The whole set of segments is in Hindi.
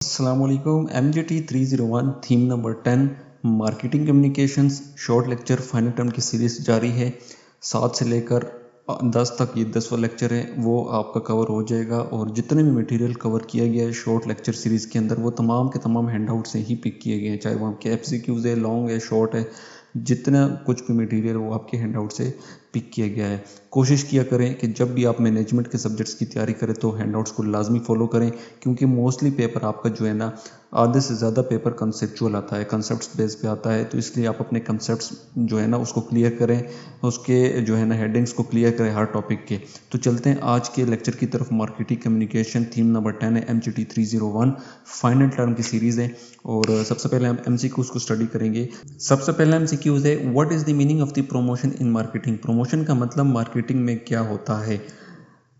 Assalamualaikum MGT 301 theme number 10 marketing communications short lecture final term की सीरीज जारी है। 7 से लेकर 10 तक ये 10वां लेक्चर है, वो आपका कवर हो जाएगा। और जितने भी मटेरियल कवर किया गया है शॉर्ट लेक्चर सीरीज़ के अंदर वो तमाम के तमाम हैंडआउट से ही पिक किए गए हैं, चाहे वो आपके एफसीक्यूज़ है, लॉन्ग है, शॉर्ट है, जितना कुछ भी मटेरियल वो आपके हैंडआउट से पिक किया गया है। कोशिश किया करें कि जब भी आप मैनेजमेंट के सब्जेक्ट्स की तैयारी करें तो हैंडआउट्स को लाजमी फॉलो करें, क्योंकि मोस्टली पेपर आपका जो है ना आधे से ज़्यादा पेपर कंसेप्चुअल आता है, कंसेप्ट्स बेस पे आता है। तो इसलिए आप अपने कंसेप्ट्स जो है ना उसको क्लियर करें, उसके जो है ना हेडिंग्स को क्लियर करें हर टॉपिक के। तो चलते हैं आज के लेक्चर की तरफ। मार्केटिंग कम्युनिकेशन थीम नंबर 10 है, MGT 301 फाइनल टर्म की सीरीज़ है। और सबसे पहले हम MCQs को स्टडी करेंगे। सबसे पहला MCQs है, what is the meaning of the promotion in marketing. Promotion का मतलब मार्केटिंग में क्या होता है।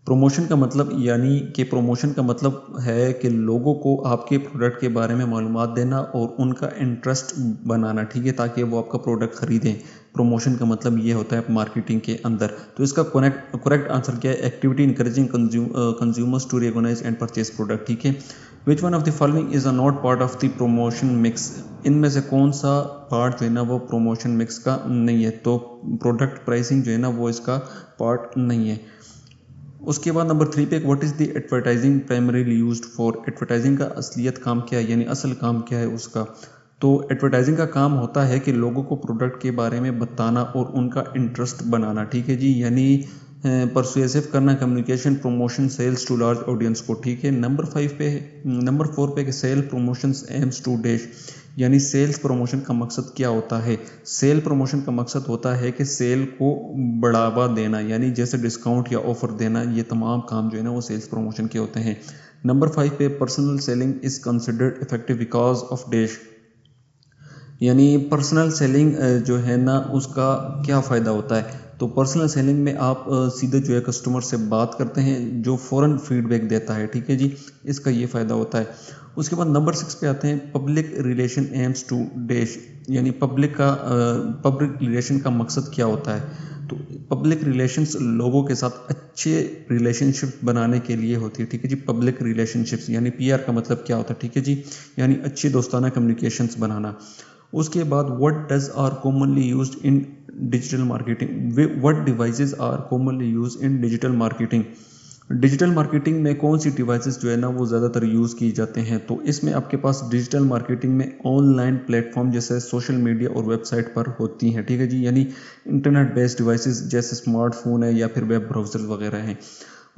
प्रमोशन का मतलब यानी कि प्रमोशन का मतलब है कि लोगों को आपके प्रोडक्ट के बारे में मालूमात देना और उनका इंटरेस्ट बनाना, ठीक है, ताकि वो आपका प्रोडक्ट खरीदें। प्रमोशन का मतलब ये होता है मार्केटिंग के अंदर। तो इसका करेक्ट आंसर क्या है, activity encouraging consumers to recognise and purchase product, ठीक है। Which one of the following is a not part of the promotion mix. इनमें से कौन सा पार्ट जो है ना वो प्रमोशन मिक्स का नहीं है। तो प्रोडक्ट प्राइसिंग जो है ना वो इसका पार्ट नहीं है। उसके बाद नंबर 3 पे, what is the advertising primarily used for. Advertising का असलियत काम क्या है, यानी असल काम क्या है उसका। तो एडवर्टाइजिंग का काम होता है कि लोगों को प्रोडक्ट के बारे में बताना और उनका इंटरेस्ट बनाना, ठीक है जी, यानी परसुएसिव करना, communication, promotion, sales to large audience को, ठीक है। नंबर 4 पे कि sale promotions aims to dash, यानी सेल्स प्रमोशन का मकसद क्या होता है। सेल प्रमोशन का मकसद होता है कि सेल को बढ़ावा देना, यानी जैसे डिस्काउंट या ऑफर देना। ये तमाम काम जो है ना वो सेल्स प्रमोशन के होते हैं। नंबर 5 पे, personal selling is considered effective because of dash, यानी पर्सनल सेलिंग जो है ना उसका क्या फ़ायदा होता है। तो पर्सनल सेलिंग में आप सीधे जो है कस्टमर से बात करते हैं जो फ़ौरन फीडबैक देता है, ठीक है जी, इसका ये फ़ायदा होता है। उसके बाद नंबर 6 पे आते हैं, public relation aims to dash, यानी पब्लिक रिलेशन का मकसद क्या होता है। तो पब्लिक रिलेशंस लोगों के साथ अच्छे रिलेशनशिप बनाने के लिए होती है, ठीक है जी। पब्लिक रिलेशनशिप्स यानी PR का मतलब क्या होता है, ठीक है जी, यानी अच्छी दोस्ताना कम्युनिकेशंस बनाना। उसके बाद what does are commonly used in digital marketing. What devices are commonly used in digital marketing. Digital marketing में कौन सी डिवाइसेस जो है ना वो ज़्यादातर यूज़ की जाते हैं। तो इसमें आपके पास डिजिटल मार्केटिंग में ऑनलाइन प्लेटफॉर्म जैसे सोशल मीडिया और वेबसाइट पर होती हैं, ठीक है जी, यानी इंटरनेट बेस्ड डिवाइसेस जैसे स्मार्टफोन है या फिर वेब ब्राउज़र वगैरह हैं।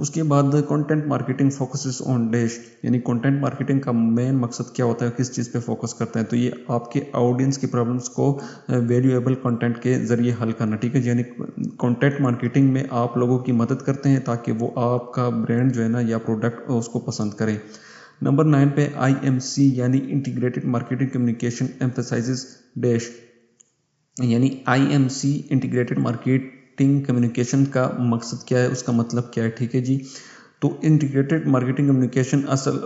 उसके बाद content marketing focuses on dash, यानी कंटेंट मार्केटिंग का मेन मकसद क्या होता है, किस चीज़ पे फोकस करता है। तो ये आपके ऑडियंस की प्रॉब्लम्स को वैल्यूएबल कंटेंट के ज़रिए हल करना, ठीक है, यानी कंटेंट मार्केटिंग में आप लोगों की मदद करते हैं ताकि वो आपका ब्रांड जो है ना या प्रोडक्ट उसको पसंद करें। नंबर 9 पे, IMC यानी integrated marketing communication emphasises dash, यानी IMC इंटीग्रेटेड मार्केटिंग कम्युनिकेशन का मकसद क्या है, उसका मतलब क्या है, ठीक है जी। तो इंटीग्रेटेड मार्केटिंग कम्युनिकेशन असल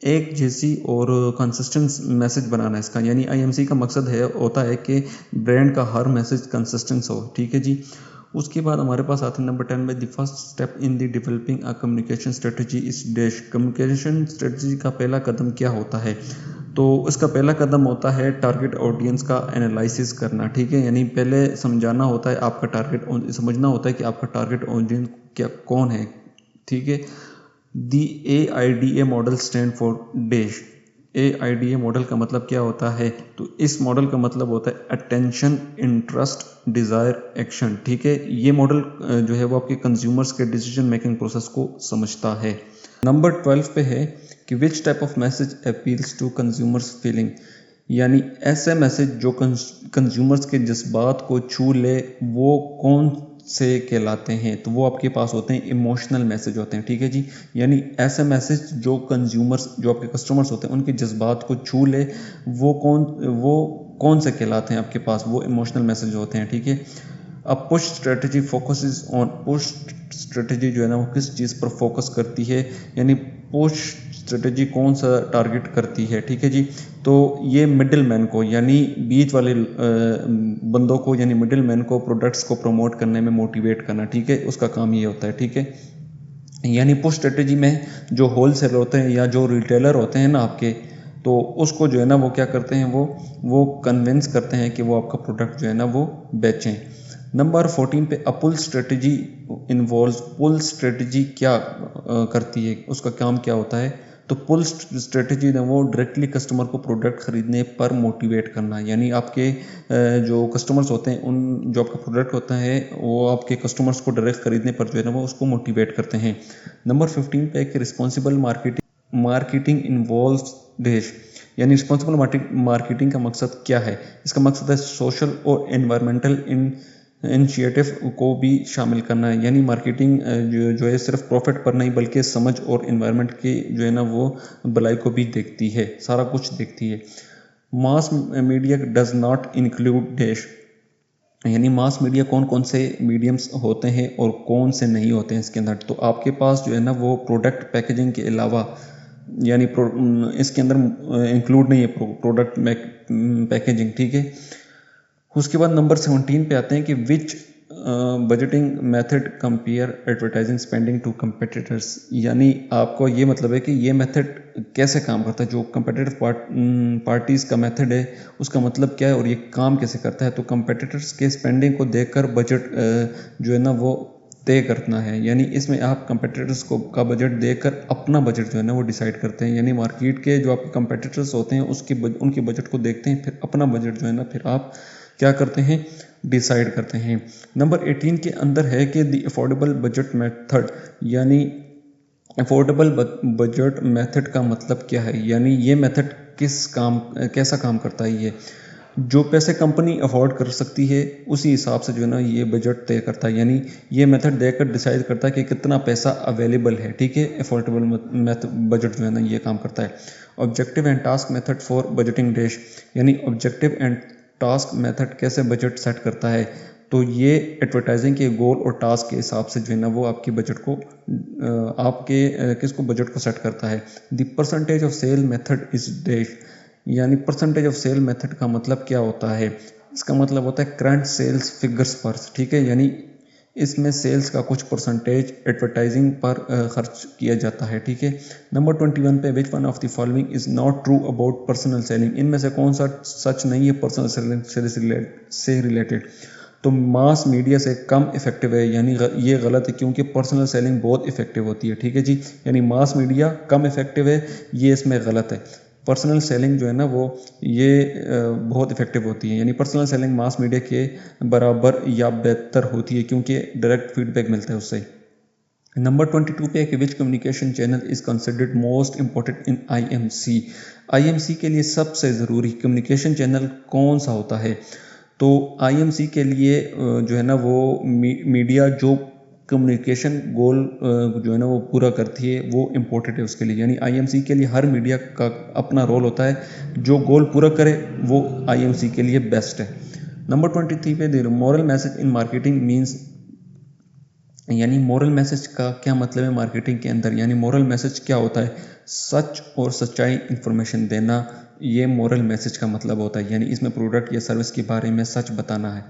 एक जैसी और कंसिस्टेंट मैसेज बनाना है इसका, यानी IMC का मकसद होता है कि ब्रांड का हर मैसेज कंसिस्टेंस हो, ठीक है जी। उसके बाद हमारे पास आते हैं नंबर 10 में, the first step in the developing a communication strategy is dash. Communication strategy का पहला कदम क्या होता है। तो इसका पहला कदम होता है टारगेट ऑडियंस का एनालिसिस करना, ठीक है, यानी पहले समझना होता है आपका समझना होता है कि आपका टारगेट ऑडियंस क्या कौन है, ठीक है। दी AIDA model stand for dash. AIDA model का मतलब क्या होता है। तो इस मॉडल का मतलब होता है अटेंशन, इंटरेस्ट, डिज़ायर, एक्शन, ठीक है। ये मॉडल जो है वो आपके कंज्यूमर्स के डिसीजन मेकिंग प्रोसेस को समझता है। नंबर 12 पे है कि which type of message appeals to consumers feeling, यानी ऐसे मैसेज जो कंज्यूमर्स के जज्बात को छू ले वो कौन से कहलाते हैं। तो वो आपके पास होते हैं इमोशनल मैसेज होते हैं, ठीक है जी, यानी ऐसे मैसेज जो आपके कस्टमर्स होते हैं उनके जज्बात को छू ले वो कौन से कहलाते हैं आपके पास, वो इमोशनल मैसेज होते हैं, ठीक है। अब push strategy focuses on, push strategy जो है ना वो किस चीज़ पर फोकस करती है, यानी पुश स्ट्रेटजी कौन सा टारगेट करती है, ठीक है जी। तो ये मिडिल मैन को, यानी बीच वाले बंदों को, यानी मिडिल मैन को प्रोडक्ट्स को प्रमोट करने में मोटिवेट करना, ठीक है, उसका काम ये होता है, ठीक है। यानी पुश स्ट्रेटेजी में जो होलसेलर होते हैं या जो रिटेलर होते हैं ना आपके, तो उसको जो है ना वो क्या करते हैं, वो कन्विंस करते हैं कि वो आपका प्रोडक्ट जो है ना वो बेचें। नंबर 14 पे पुल स्ट्रेटेजी इन्वॉल्व। पुल स्ट्रेटेजी क्या करती है, उसका काम क्या होता है? तो पुल स्ट्रेटेजी ने वो डायरेक्टली कस्टमर को प्रोडक्ट खरीदने पर मोटिवेट करना, यानी आपके जो कस्टमर्स होते हैं, उन जो आपका प्रोडक्ट होता है वो आपके कस्टमर्स को डायरेक्ट खरीदने पर जो है ना वो उसको मोटिवेट करते हैं। नंबर 15 पे एक रिस्पॉन्सिबल मार्केटिंग इन्वॉल्व्स डैश, यानी रिस्पॉन्सिबल मार्केटिंग का मकसद क्या है? इसका मकसद है सोशल और एनवायरमेंटल इनिशिएटिव को भी शामिल करना है, यानी मार्केटिंग जो है सिर्फ प्रॉफिट पर नहीं बल्कि समझ और एनवायरनमेंट की जो है ना वो भलाई को भी देखती है, सारा कुछ देखती है। Mass media does not include dash, यानी मास मीडिया कौन कौन से मीडियम्स होते हैं और कौन से नहीं होते हैं इसके अंदर। तो आपके पास जो है ना वो प्रोडक्ट पैकेजिंग के अलावा, यानी इसके अंदर इंक्लूड नहीं है प्रोडक्ट पैकेजिंग, ठीक है। उसके बाद नंबर 17 पे आते हैं कि which budgeting method compare advertising spending to competitors, यानी आपको ये मतलब है कि ये मेथड कैसे काम करता है, जो कंपेटिटिव पार्टीज़ का मेथड है उसका मतलब क्या है और ये काम कैसे करता है। तो कंपेटिटर्स के स्पेंडिंग को देखकर बजट जो है ना वो तय करना है, यानी इसमें आप कंपेटिटर्स को का बजट देखकर अपना बजट जो है ना वो डिसाइड करते हैं, यानी मार्केट के जो आपके कंपेटिटर्स होते हैं उनके बजट को देखते हैं, फिर अपना बजट जो है ना फिर आप क्या करते हैं, डिसाइड करते हैं। नंबर 18 के अंदर है कि द अफोर्डेबल बजट मेथड, यानी अफोर्डेबल बजट मेथड का मतलब क्या है, यानी ये मेथड कैसा काम करता है। ये जो पैसे कंपनी अफोर्ड कर सकती है उसी हिसाब से जो है ना ये बजट तय करता है, यानी ये मेथड देकर डिसाइड करता है कि कितना पैसा अवेलेबल है, ठीक है। अफोर्डेबल बजट जो है ना ये काम करता है। Objective and task method for budgeting dash, यानी ऑब्जेक्टिव एंड टास्क मेथड कैसे बजट सेट करता है। तो ये एडवर्टाइजिंग के गोल और टास्क के हिसाब से जो है ना वो आपके बजट को किसको बजट को सेट करता है। The percentage of sale method is dash, यानी परसेंटेज ऑफ सेल मेथड का मतलब क्या होता है? इसका मतलब होता है करंट सेल्स फिगर्स पर, ठीक है, यानी इसमें सेल्स का कुछ परसेंटेज एडवर्टाइजिंग पर खर्च किया जाता है, ठीक है। नंबर 21 पे विच one of the following is not true about personal selling, इनमें से कौन सा सच नहीं है पर्सनल सेलिंग से रिलेटेड। तो मास मीडिया से कम इफेक्टिव है, यानी ये गलत है क्योंकि पर्सनल सेलिंग बहुत इफेक्टिव होती है, ठीक है जी। यानी मास मीडिया कम इफेक्टिव है, ये इसमें गलत है। पर्सनल सेलिंग जो है ना वो ये बहुत इफेक्टिव होती है, यानी पर्सनल सेलिंग मास मीडिया के बराबर या बेहतर होती है क्योंकि डायरेक्ट फीडबैक मिलता है उससे। नंबर 22 पे कि which communication channel is considered most important in IMC, IMC के लिए सबसे ज़रूरी कम्युनिकेशन चैनल कौन सा होता है। तो आईएमसी के लिए जो है ना वो मीडिया जो कम्युनिकेशन गोल जो है ना वो पूरा करती है वो इम्पोर्टेंट है उसके लिए, यानी आईएमसी के लिए हर मीडिया का अपना रोल होता है, जो गोल पूरा करे वो आईएमसी के लिए बेस्ट है। नंबर 23 पे the moral message in marketing means, यानी मोरल मैसेज का क्या मतलब है मार्केटिंग के अंदर, यानी मोरल मैसेज क्या होता है? सच और सच्चाई इंफॉर्मेशन देना, ये मोरल मैसेज का मतलब होता है, यानी इसमें प्रोडक्ट या सर्विस के बारे में सच बताना है।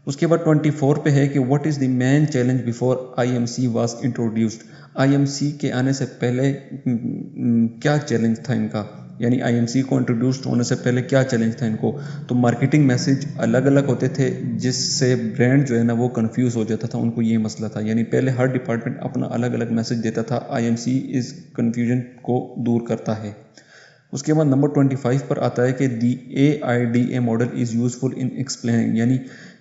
उसके बाद 24 पे है कि what is the main challenge before IMC was introduced, IMC के आने से पहले क्या चैलेंज था इनका, यानी आईएमसी को इंट्रोड्यूस्ड होने से पहले क्या चैलेंज था इनको। तो मार्केटिंग मैसेज अलग अलग होते थे जिससे ब्रांड जो है ना वो कंफ्यूज हो जाता था, उनको ये मसला था, यानी पहले हर डिपार्टमेंट अपना अलग अलग मैसेज देता था, आईएमसी इस कन्फ्यूजन को दूर करता है। उसके बाद नंबर 25 पर आता है कि दी AIDA model is useful in explaining, यानी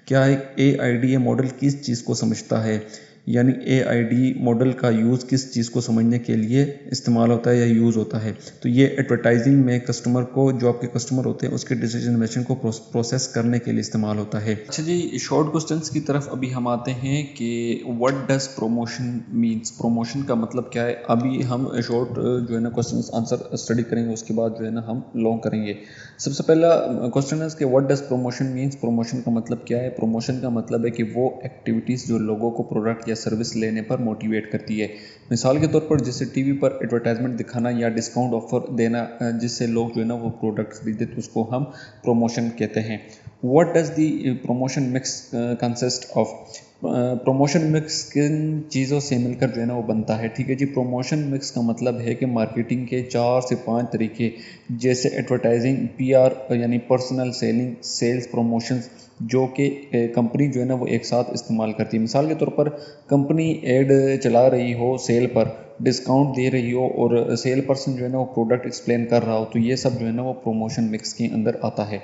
क्या एक AIDA मॉडल किस चीज़ को समझता है, यानी AID मॉडल का यूज़ किस चीज़ को समझने के लिए इस्तेमाल होता है या यूज़ होता है। तो ये एडवर्टाइजिंग में कस्टमर को, जो आपके कस्टमर होते हैं उसके डिसीजन मेकिंग को प्रोसेस करने के लिए इस्तेमाल होता है। अच्छा जी, शॉर्ट क्वेश्चंस की तरफ अभी हम आते हैं कि what does promotion means, promotion का मतलब क्या है। अभी हम शॉर्ट जो है ना क्वेश्चंस आंसर स्टडी करेंगे, उसके बाद जो है ना हम लॉन्ग करेंगे। सबसे पहला क्वेश्चन है कि what does promotion means, promotion का मतलब क्या है। प्रमोशन का मतलब है कि वो एक्टिविटीज़ जो लोगों को प्रोडक्ट या सर्विस लेने पर मोटिवेट करती है। मिसाल के तौर पर जैसे टीवी पर एडवर्टाइजमेंट दिखाना या डिस्काउंट ऑफर देना जिससे लोग जो है ना वो प्रोडक्ट खरीदे, तो उसको हम प्रमोशन कहते हैं। What does the promotion mix consist of. Promotion mix किन चीज़ों से मिलकर जो है ना वो बनता है, ठीक है जी। प्रमोशन मिक्स का मतलब है कि मार्केटिंग के 4 से 5 तरीके, जैसे एडवर्टाइजिंग, पीआर यानी पर्सनल सेलिंग, सेल्स प्रमोशंस, जो कि कंपनी जो है ना वो एक साथ इस्तेमाल करती है। मिसाल के तौर पर कंपनी एड चला रही हो सेल पर, डिस्काउंट दे रही हो और सेल पर्सन जो है ना वो प्रोडक्ट एक्सप्लेन कर रहा हो, तो ये सब जो है ना वो प्रमोशन मिक्स के अंदर आता है।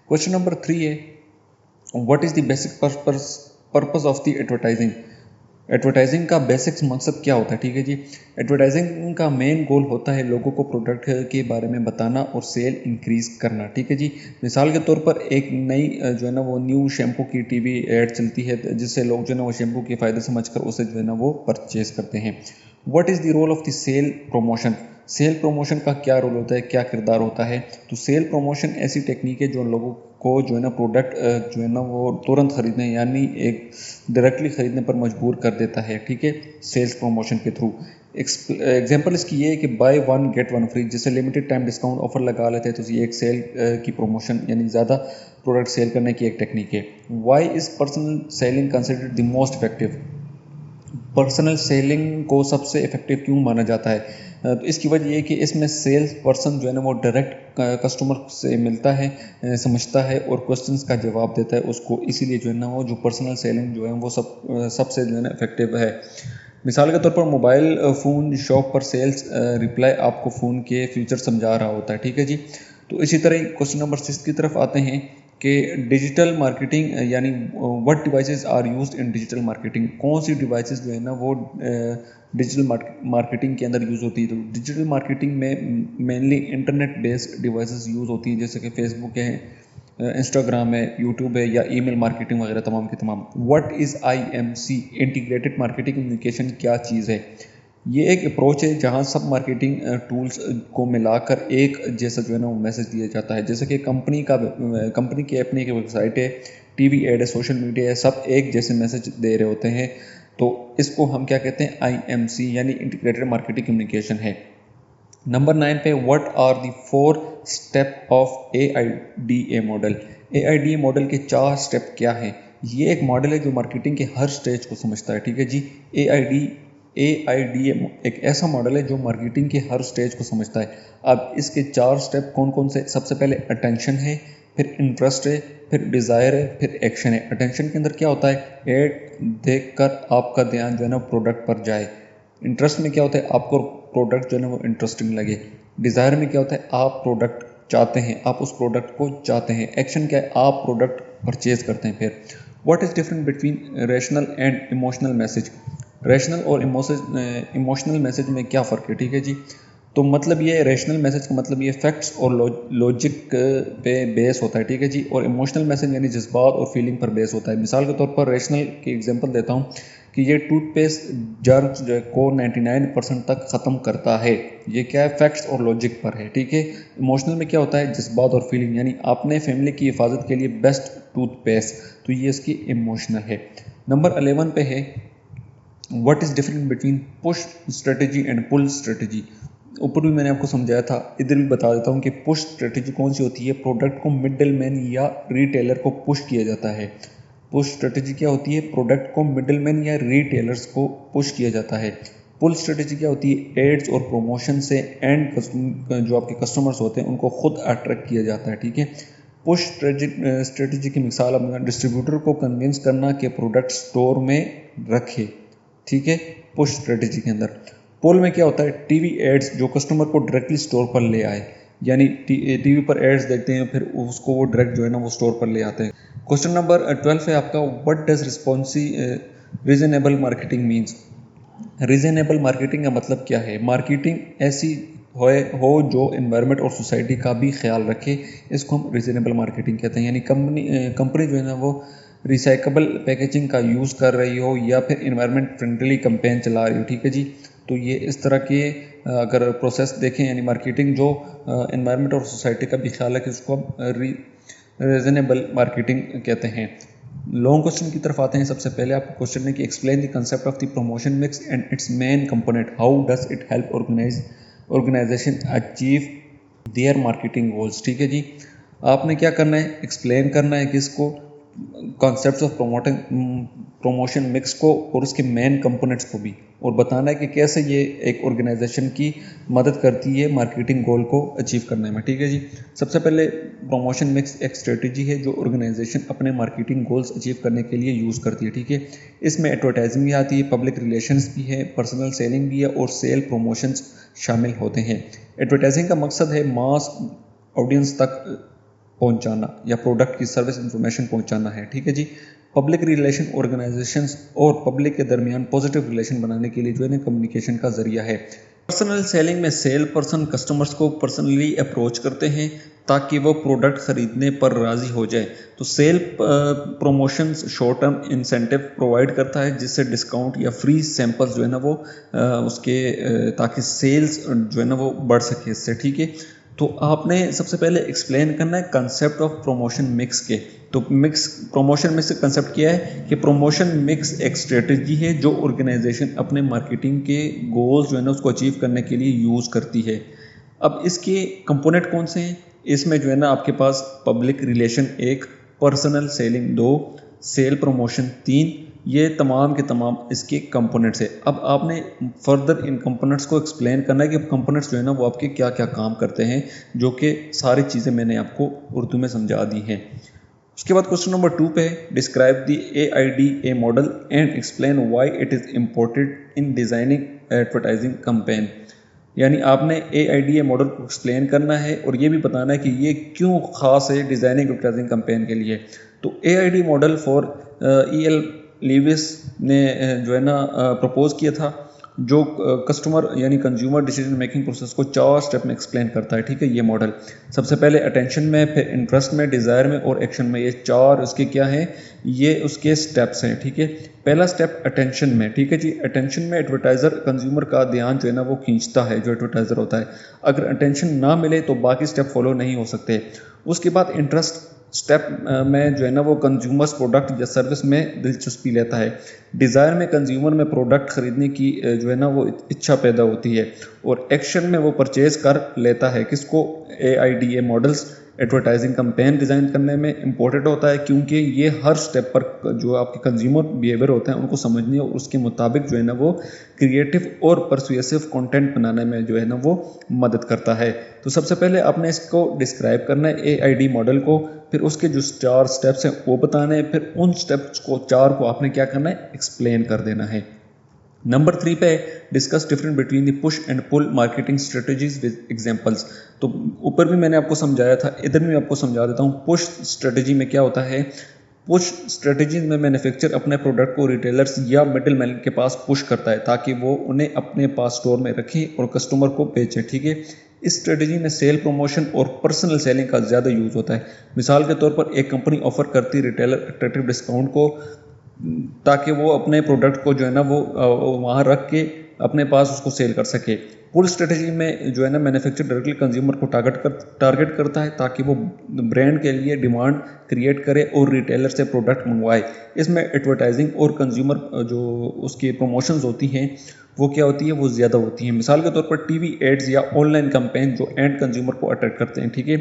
क्वेश्चन नंबर 3 है, what is the basic purpose of the advertising. Advertising का बेसिक्स मकसद क्या होता है, ठीक है जी। एडवर्टाइजिंग का मेन गोल होता है लोगों को प्रोडक्ट के बारे में बताना और सेल इंक्रीज करना, ठीक है जी। मिसाल के तौर पर एक नई जो है ना वो न्यू शैम्पू की टीवी एड चलती है, जिससे लोग जो है ना वो शैम्पू के फ़ायदे समझकर उसे जो है ना वो परचेज करते हैं। What is the role of the sale promotion. Sale promotion का क्या रोल होता है, क्या किरदार होता है। तो सेल प्रमोशन ऐसी टेक्निक है जो लोगों को जो है ना प्रोडक्ट जो है ना वो तुरंत खरीदने यानी एक डायरेक्टली खरीदने पर मजबूर कर देता है, ठीक है, सेल्स प्रमोशन के थ्रू। एग्जांपल इसकी ये है कि by one get one free, जैसे लिमिटेड टाइम डिस्काउंट ऑफर लगा लेते हैं, तो ये एक सेल की प्रमोशन यानी ज़्यादा प्रोडक्ट सेल करने की एक टेक्निक है। Why is personal selling considered the most effective. Personal selling को सबसे इफेक्टिव क्यों माना जाता है, तो इसकी वजह ये कि इसमें सेल्स पर्सन जो है ना वो डायरेक्ट कस्टमर से मिलता है, समझता है और क्वेश्चंस का जवाब देता है उसको, इसीलिए जो है ना वो जो पर्सनल सेलिंग जो है वो सबसे जो है ना इफेक्टिव है। मिसाल के तौर पर मोबाइल फ़ोन शॉप पर सेल्स रिप्लाई आपको फ़ोन के फीचर समझा रहा होता है, ठीक है जी। तो इसी तरह क्वेश्चन नंबर 6 की तरफ आते हैं कि डिजिटल मार्केटिंग यानी what devices are used in digital marketing. कौन सी डिवाइसेस जो है ना वो डिजिटल मार्केटिंग के अंदर यूज़ होती है। तो डिजिटल मार्केटिंग में mainly internet based devices use होती है, जैसे कि फेसबुक है, इंस्टाग्राम है, यूट्यूब है या ईमेल मार्केटिंग वगैरह तमाम के तमाम। What is IMC integrated marketing communication, क्या चीज़ है। ये एक अप्रोच है जहाँ सब मार्केटिंग टूल्स को मिलाकर एक जैसा जो है ना वो मैसेज दिया जाता है। जैसे कि कंपनी की अपनी एक वेबसाइट है, टीवी एड है, सोशल मीडिया है, सब एक जैसे मैसेज दे रहे होते हैं, तो इसको हम क्या कहते हैं, IMC यानी इंटीग्रेटेड मार्केटिंग कम्युनिकेशन है। नंबर 9 पे what are the 4 step of AIDA model. AIDA model के 4 स्टेप क्या हैं। ये एक मॉडल है जो मार्केटिंग के हर स्टेज को समझता है, ठीक है जी। AIDA एक ऐसा मॉडल है जो मार्केटिंग के हर स्टेज को समझता है। अब इसके 4 स्टेप कौन कौन से, सबसे पहले अटेंशन है, फिर इंटरेस्ट है, फिर डिज़ायर है, फिर एक्शन है। अटेंशन के अंदर क्या होता है, एड देखकर आपका ध्यान जो है ना प्रोडक्ट पर जाए। इंटरेस्ट में क्या होता है, आपको प्रोडक्ट जो है ना वो इंटरेस्टिंग लगे। डिज़ायर में क्या होता है, आप प्रोडक्ट चाहते हैं, आप उस प्रोडक्ट को चाहते हैं। एक्शन क्या है, आप प्रोडक्ट परचेज करते हैं। फिर what is different between rational and emotional message. Rational और इमोशनल मैसेज में क्या फ़र्क है, ठीक है जी। तो मतलब ये रैशनल मैसेज का मतलब ये फैक्ट्स और लॉजिक पे बेस होता है, ठीक है जी। और इमोशनल मैसेज यानी जज्बात और फीलिंग पर बेस होता है। मिसाल के तौर पर रैशनल की एग्जांपल देता हूँ कि ये टूथपेस्ट जर्म्स जो है को 99% तक ख़त्म करता है। ये क्या है, फैक्ट्स और लॉजिक पर है, ठीक है। इमोशनल में क्या होता है, जज्बात और फीलिंग, यानी आपने फैमिली की हिफाजत के लिए बेस्ट टूथपेस्ट, तो ये इसकी इमोशनल है। नंबर 11 पे है what is different between push strategy and pull strategy. ऊपर भी मैंने आपको समझाया था, इधर भी बता देता हूँ कि पुश स्ट्रेटजी कौन सी होती है, प्रोडक्ट को मिडल मैन या रिटेलर को पुश किया जाता है। पुश स्ट्रेटजी क्या होती है, प्रोडक्ट को मिडल मैन या रिटेलर्स को पुश किया जाता है। पुल स्ट्रेटजी क्या होती है, एड्स और प्रमोशन से एंड जो आपके कस्टमर्स होते हैं उनको खुद अट्रैक्ट किया जाता है, ठीक है। पुश स्ट्रेटजी की मिसाल अपना डिस्ट्रीब्यूटर को कन्विंस करना कि प्रोडक्ट स्टोर में रखे, ठीक है, पुश स्ट्रेटजी के अंदर। पुल में क्या होता है, टीवी एड्स जो कस्टमर को डायरेक्टली स्टोर पर ले आए, यानी टीवी पर एड्स देखते हैं फिर उसको वो डायरेक्ट जो है ना वो स्टोर पर ले आते हैं। क्वेश्चन नंबर 12 है आपका, what does reasonable marketing means. Reasonable marketing का मतलब क्या है, मार्केटिंग ऐसी हो जो एनवायरनमेंट और सोसाइटी का भी ख्याल रखे, इसको हम रीजनेबल मार्केटिंग कहते हैं। यानी कंपनी जो है ना वो रिसाइकेबल पैकेजिंग का यूज़ कर रही हो या फिर एनवायरनमेंट फ्रेंडली कैंपेन चला रही हो, ठीक है जी। तो ये इस तरह के अगर प्रोसेस देखें यानी मार्केटिंग जो एनवायरनमेंट और सोसाइटी का भी ख्याल है कि उसको हम रीजनेबल मार्केटिंग कहते हैं। लॉन्ग क्वेश्चन की तरफ आते हैं। सबसे पहले आपको क्वेश्चन है कि explain the concept of the promotion mix and its main component, how does it help organization achieve their marketing goals, ठीक है जी। आपने क्या करना है, एक्सप्लेन करना है किसको, कॉन्सेप्ट्स ऑफ प्रमोशन मिक्स को और उसके मेन कंपोनेंट्स को भी, और बताना है कि कैसे ये एक ऑर्गेनाइजेशन की मदद करती है मार्केटिंग गोल को अचीव करने में। ठीक है जी। सबसे पहले प्रमोशन मिक्स एक स्ट्रेटजी है जो ऑर्गेनाइजेशन अपने मार्केटिंग गोल्स अचीव करने के लिए यूज़ करती है। ठीक है, इसमें एडवर्टाइजिंग भी आती है, पब्लिक रिलेशंस भी है, पर्सनल सेलिंग भी है और सेल प्रमोशंस शामिल होते हैं। एडवर्टाइजिंग का मकसद है मास ऑडियंस तक पहुंचाना या प्रोडक्ट की सर्विस इंफॉर्मेशन पहुंचाना है। ठीक है जी। पब्लिक रिलेशन ऑर्गेनाइजेशंस और पब्लिक के दरमियान पॉजिटिव रिलेशन बनाने के लिए जो है ना कम्युनिकेशन का जरिया है। पर्सनल सेलिंग में सेल पर्सन कस्टमर्स को पर्सनली अप्रोच करते हैं ताकि वो प्रोडक्ट खरीदने पर राज़ी हो जाए। तो sale promotions short term incentive provide करता है जिससे डिस्काउंट या फ्री सैंपल्स जो है ना वो ताकि सेल्स जो है ना वो बढ़ सके इससे। ठीक है, तो आपने सबसे पहले एक्सप्लेन करना है कंसेप्ट ऑफ प्रमोशन मिक्स के। तो मिक्स प्रमोशन मिक्स का कंसेप्ट क्या है कि प्रमोशन मिक्स एक स्ट्रेटजी है जो ऑर्गेनाइजेशन अपने मार्केटिंग के गोल्स जो है ना उसको अचीव करने के लिए यूज़ करती है। अब इसके कंपोनेंट कौन से हैं, इसमें जो है ना आपके पास public relation 1, personal selling 2, sale promotion 3, ये तमाम के तमाम इसके कंपोनेंट्स है। अब आपने फर्दर इन कंपोनेंट्स को एक्सप्लेन करना है कि कंपोनेंट्स जो है ना वो आपके क्या क्या काम करते हैं, जो कि सारी चीज़ें मैंने आपको उर्दू में समझा दी हैं। उसके बाद क्वेश्चन नंबर 2 पे describe the AIDA model and explain why it is important in designing advertising campaign. यानी आपने AIDA मॉडल को एक्सप्लेन करना है और ये भी बताना है कि ये क्यों ख़ास है डिज़ाइनिंग एडवर्टाइजिंग कैंपेन के लिए। तो AIDA model for EL Lewis ने जो है ना प्रपोज किया था, जो कस्टमर यानी कंज्यूमर डिसीजन मेकिंग प्रोसेस को 4 स्टेप में एक्सप्लेन करता है। ठीक है, ये मॉडल सबसे पहले अटेंशन में, फिर इंटरेस्ट में, डिज़ायर में और एक्शन में, ये 4 उसके क्या हैं, ये उसके स्टेप्स हैं। ठीक है, पहला स्टेप अटेंशन में। ठीक है जी, अटेंशन में एडवर्टाइज़र कंज्यूमर का ध्यान जो है ना वो खींचता है, जो एडवर्टाइज़र होता है। अगर अटेंशन ना मिले तो बाकी स्टेप फॉलो नहीं हो सकते। उसके बाद इंटरेस्ट स्टेप में जो है ना वो कंज्यूमर्स प्रोडक्ट या सर्विस में दिलचस्पी लेता है। डिज़ायर में कंज्यूमर में प्रोडक्ट खरीदने की जो है ना वो इच्छा पैदा होती है। और एक्शन में वो परचेज कर लेता है। किसको? AIDA models advertising campaign design करने में इंपॉर्टेंट होता है, क्योंकि ये हर स्टेप पर जो आपके कंज्यूमर बिहेवियर होते हैं उनको समझने और उसके मुताबिक जो है ना वो क्रिएटिव और परसुएसिव कंटेंट बनाने में जो है ना वो मदद करता है। तो सबसे पहले आपने इसको डिस्क्राइब करना है AID मॉडल को, फिर उसके जो 4 स्टेप्स हैं वो बताने हैं, फिर उन स्टेप्स को 4 को आपने क्या करना है, एक्सप्लेन कर देना है। नंबर 3 पे discuss different between the push and pull marketing strategies with examples. तो ऊपर भी मैंने आपको समझाया था, इधर भी आपको समझा देता हूँ। पुश स्ट्रेटजी में क्या होता है, पुश स्ट्रेटजी में मैन्युफैक्चर अपने प्रोडक्ट को रिटेलर्स या मिडिल मैन के पास पुश करता है ताकि वो उन्हें अपने पास स्टोर में रखें और कस्टमर को बेचें। ठीक है, इस स्ट्रेटजी में सेल प्रमोशन और पर्सनल सेलिंग का ज़्यादा यूज़ होता है। मिसाल के तौर पर एक कंपनी ऑफर करती रिटेलर अट्रैक्टिव डिस्काउंट को ताकि वो अपने प्रोडक्ट को जो है ना वो वहाँ रख के अपने पास उसको सेल कर सके। पुल स्ट्रेटजी में जो है ना मैन्युफैक्चर डायरेक्टली कंज्यूमर को टारगेट करता है ताकि वो ब्रांड के लिए डिमांड क्रिएट करे और रिटेलर से प्रोडक्ट मंगवाए। इसमें एडवर्टाइजिंग और कंज्यूमर जो उसकी प्रमोशंस होती हैं वो क्या होती है, वो ज़्यादा होती हैं। मिसाल के तौर पर टीवी एड्स या ऑनलाइन कैंपेन जो एंड कंज्यूमर को अट्रैक्ट करते हैं। ठीक है,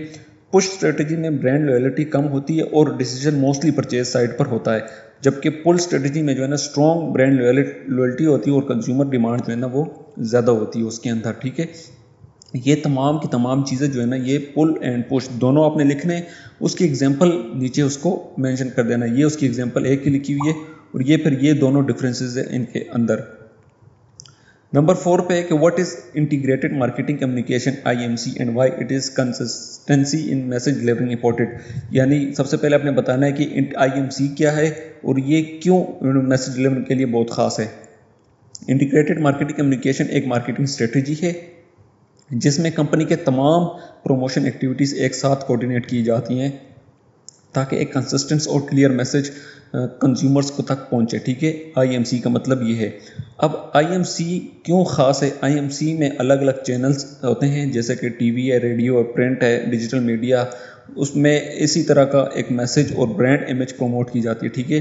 पुश स्ट्रेटजी में ब्रांड लॉयल्टी कम होती है और डिसीजन मोस्टली परचेज साइड पर होता है, जबकि पुल स्ट्रेटजी में जो है ना स्ट्रॉन्ग ब्रांड लॉयल्टी होती है और कंज्यूमर डिमांड जो है ना वो ज़्यादा होती है उसके अंदर। ठीक है, ये तमाम की तमाम चीज़ें जो है ना ये पुल एंड पुश दोनों आपने लिखने, उसकी एग्जांपल नीचे उसको मेंशन कर देना। ये उसकी एग्जांपल एक की लिखी हुई है और ये फिर ये दोनों डिफरेंसेस है इनके अंदर। नंबर 4 पे है कि what is integrated marketing communication IMC and why it is consistency in message delivering important. यानी सबसे पहले आपने बताना है कि IMC क्या है और ये क्यों मैसेज डिलीवरी के लिए बहुत खास है। इंटीग्रेटेड मार्केटिंग कम्युनिकेशन एक मार्केटिंग स्ट्रेटजी है जिसमें कंपनी के तमाम प्रमोशन एक्टिविटीज़ एक साथ कोऑर्डिनेट की जाती हैं ताकि एक कंसिस्टेंट और क्लियर मैसेज कंज्यूमर्स को तक पहुंचे। ठीक है, IMC का मतलब ये है। अब IMC क्यों ख़ास है, IMC में अलग अलग चैनल्स होते हैं जैसे कि TV है, रेडियो है, प्रिंट है, डिजिटल मीडिया, उसमें इसी तरह का एक मैसेज और ब्रांड इमेज प्रमोट की जाती है। ठीक है,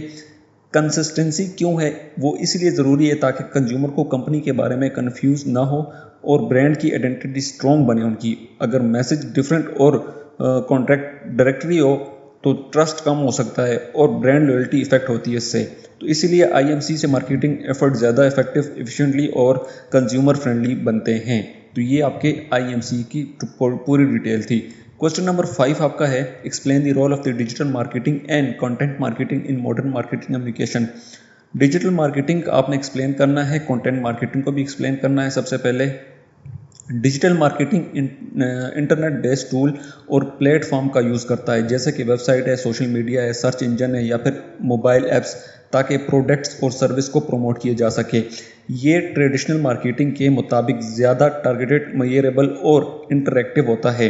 कंसिस्टेंसी क्यों है, वो इसलिए ज़रूरी है ताकि कंज्यूमर को कंपनी के बारे में कंफ्यूज ना हो और ब्रांड की आइडेंटिटी स्ट्रॉन्ग बने उनकी। अगर मैसेज डिफरेंट और कॉन्ट्रैक्ट डायरेक्टरी हो तो ट्रस्ट कम हो सकता है और ब्रांड लॉयल्टी इफेक्ट होती है इससे। तो इसीलिए आईएमसी से मार्केटिंग एफर्ट ज़्यादा इफेक्टिव, एफिशिएंटली और कंज्यूमर फ्रेंडली बनते हैं। तो ये आपके आईएमसी की पूरी डिटेल थी। क्वेश्चन नंबर 5 आपका है, explain the role of the digital marketing and content marketing in modern marketing communication. Digital marketing आपने एक्सप्लेन करना है, कंटेंट मार्केटिंग को भी एक्सप्लेन करना है। सबसे पहले digital marketing internet based tool और प्लेटफॉर्म का यूज़ करता है, जैसे कि वेबसाइट है, सोशल मीडिया है, सर्च इंजन है या फिर मोबाइल ऐप्स, ताकि प्रोडक्ट्स और सर्विस को प्रमोट किया जा सके। ये ट्रेडिशनल मार्केटिंग के मुताबिक ज़्यादा टारगेटेड, मेजरेबल और इंटरैक्टिव होता है।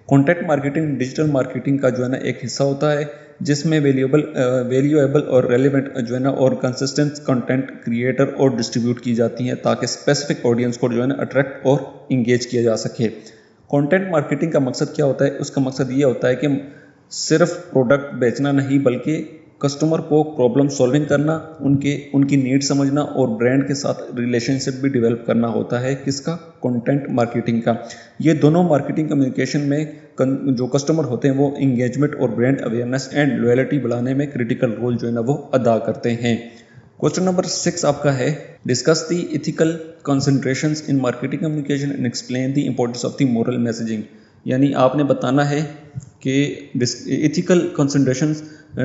कंटेंट मार्केटिंग डिजिटल मार्केटिंग का जो है ना एक हिस्सा होता है, जिसमें वैल्यूएबल और रेलिवेंट जो है ना और कंसिस्टेंट कंटेंट क्रिएटर और डिस्ट्रीब्यूट की जाती हैं, ताकि स्पेसिफिक ऑडियंस को जो है ना अट्रैक्ट और इंगेज किया जा सके। कंटेंट मार्केटिंग का मकसद क्या होता है? उसका मकसद ये होता है कि सिर्फ प्रोडक्ट बेचना नहीं, बल्कि कस्टमर को प्रॉब्लम सॉल्विंग करना, उनकी नीड समझना और ब्रांड के साथ रिलेशनशिप भी डेवलप करना होता है। किसका? कंटेंट मार्केटिंग का। ये दोनों मार्केटिंग कम्युनिकेशन में जो कस्टमर होते हैं वो इंगेजमेंट और ब्रांड अवेयरनेस एंड लॉयल्टी बढ़ाने में क्रिटिकल रोल जो है ना वो अदा करते हैं। क्वेश्चन नंबर 6 आपका है, discuss the ethical concentrations in marketing communication and explain the importance of the moral messaging. यानी आपने बताना है कि एथिकल कंसंट्रेशंस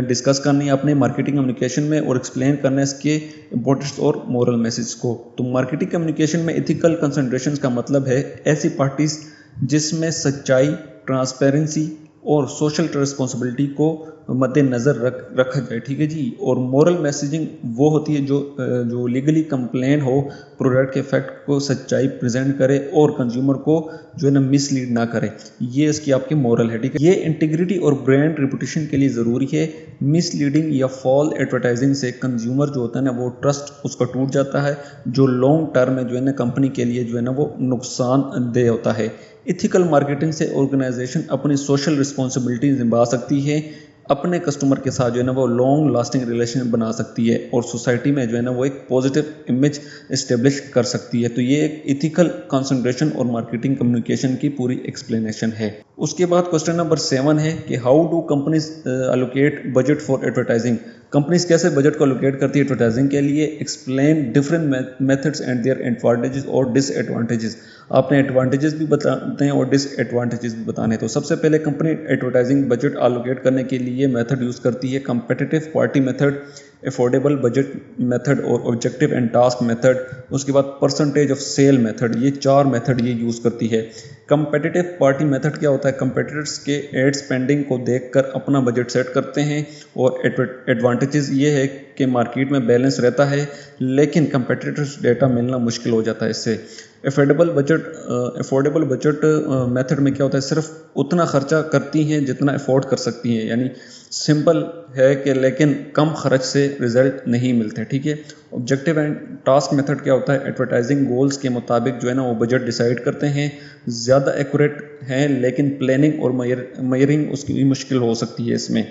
डिस्कस करनी है आपने मार्केटिंग कम्युनिकेशन में और एक्सप्लेन करना है इसके इंपॉर्टेंस और मोरल मैसेज को। तो मार्केटिंग कम्युनिकेशन में एथिकल कंसंट्रेशंस का मतलब है ऐसी पार्टीज जिसमें सच्चाई, ट्रांसपेरेंसी और सोशल रिस्पॉन्सिबिलिटी को मद्देनज़र रखा जाए। ठीक है जी। और मोरल मैसेजिंग वो होती है जो लीगली कंप्लेन हो, प्रोडक्ट के फैक्ट को सच्चाई प्रेजेंट करे और कंज्यूमर को जो है ना मिसलीड ना करे। ये इसकी आपकी मोरल है। ठीक है। ये इंटीग्रिटी और ब्रांड रिपुटेशन के लिए ज़रूरी है। मिसलीडिंग या फॉल एडवर्टाइजिंग से कंज्यूमर जो होता है ना वो ट्रस्ट उसका टूट जाता है, जो लॉन्ग टर्म में जो है ना कंपनी के लिए जो है ना वो नुकसानदेह होता है। इथिकल मार्केटिंग से ऑर्गेनाइजेशन अपनी सोशल रिस्पॉन्सिबिलिटी निभा सकती है, अपने कस्टमर के साथ जो है ना वो लॉन्ग लास्टिंग रिलेशन बना सकती है और सोसाइटी में जो है ना वो एक पॉजिटिव इमेज इस्टेब्लिश कर सकती है। तो ये एक इथिकल कंसंट्रेशन और मार्केटिंग कम्युनिकेशन की पूरी एक्सप्लेनेशन है। उसके बाद क्वेश्चन नंबर 7 है कि how do companies allocate budget for advertising. Companies कैसे बजट को अलोकेट करती है एडवर्टाइजिंग के लिए। Explain different methods and their advantages और डिसएडवांटेजेस। आपने एडवांटेजेस भी बताते हैं और डिसएडवांटेजेस भी बताने हैं। तो सबसे पहले कंपनी एडवर्टाइजिंग बजट अलोकेट करने के लिए मेथड यूज़ करती है competitive party method, affordable budget method और ऑब्जेक्टिव एंड टास्क मेथड। उसके बाद परसेंटेज ऑफ सेल मेथड। ये 4 मेथड ये यूज़ करती है। कंपेटिटिव पार्टी मेथड क्या होता है? कंपेटिटर्स के एड स्पेंडिंग को देखकर अपना बजट सेट करते हैं और एडवांटेजेस ये है कि मार्केट में बैलेंस रहता है, लेकिन कंपेटिटर्स डेटा मिलना मुश्किल हो जाता है इससे। अफोर्डेबल बजट मेथड में क्या होता है? सिर्फ उतना खर्चा करती हैं जितना अफोर्ड कर सकती हैं, यानी सिंपल है कि लेकिन कम खर्च से रिजल्ट नहीं मिलते। ठीक है। ऑब्जेक्टिव एंड टास्क मेथड क्या होता है? एडवर्टाइजिंग गोल्स के मुताबिक जो है ना वो बजट डिसाइड करते हैं, ज़्यादा एक्यूरेट हैं, लेकिन प्लानिंग और मेजरिंग उसकी मुश्किल हो सकती है इसमें।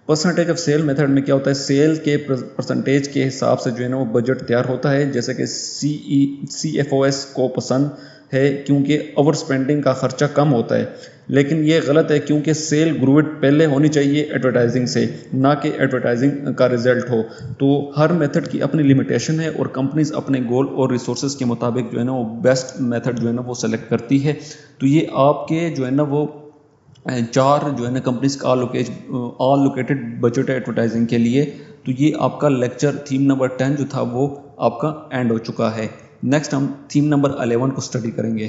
परसेंटेज ऑफ सेल मेथड में क्या होता है? सेल के परसेंटेज के हिसाब से जो है ना वो बजट तैयार होता है, जैसे कि CFOs को पसंद है क्योंकि ओवर स्पेंडिंग का खर्चा कम होता है, लेकिन ये गलत है क्योंकि सेल ग्रोथ पहले होनी चाहिए एडवर्टाइजिंग से, ना कि एडवर्टाइजिंग का रिजल्ट हो। तो हर मेथड की अपनी लिमिटेशन है और कंपनीज अपने गोल और रिसोर्सेज के मुताबिक जो है ना वो बेस्ट मेथड जो है ना वो सेलेक्ट करती है। तो ये आपके जो है ना वो 4 जो है ना कंपनीज का ऑलोकेटेड बजट है एडवर्टाइजिंग के लिए। तो ये आपका लेक्चर थीम नंबर 10 जो था वो आपका एंड हो चुका है। नेक्स्ट हम थीम नंबर 11 को स्टडी करेंगे।